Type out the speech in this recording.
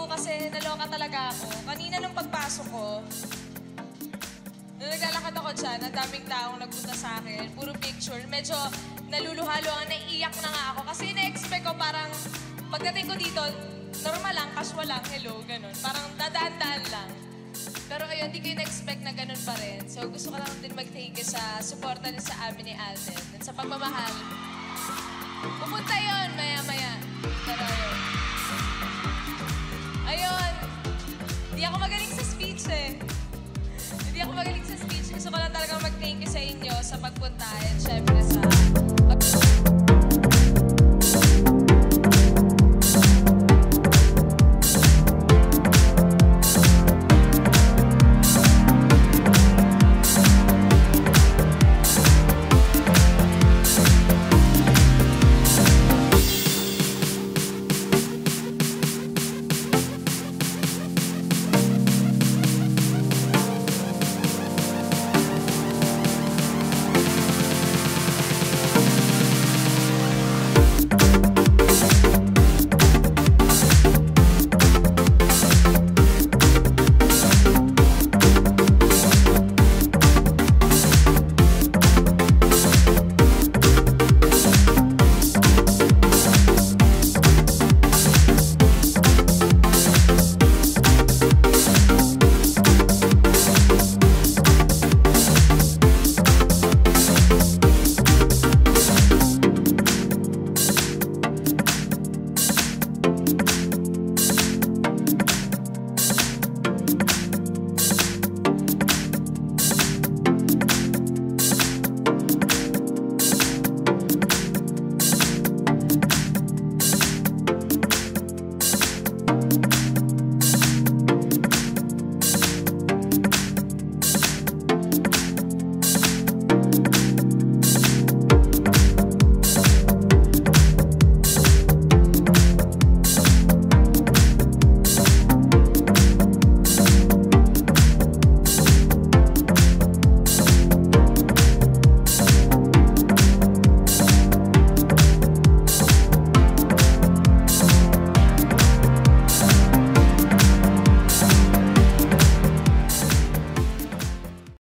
kasi naloka talaga ako. Kanina nung pagpasok ko, nung naglalakad ako dyan, ang daming taong nagpunta sa akin, puro picture. Medyo naluluhalo ang naiiyak na nga ako. Kasi na-expect ko parang pagdating ko dito, normal lang, casual lang, hello, ganun. Parang dadaan-daan lang. Pero ayun, di kayo na-expect na ganun pa rin. So gusto ko lang din mag-thank you sa suporta din sa amin ni Alden. At sa pagmamahal. Pupunta yun, maya-maya. Pero ayun. Ayun. Di ako magaling sa speech eh. Hindi ako magaling sa speech. Gusto ko lang talaga mag-thank you sa inyo sa pagpunta. And syempre sa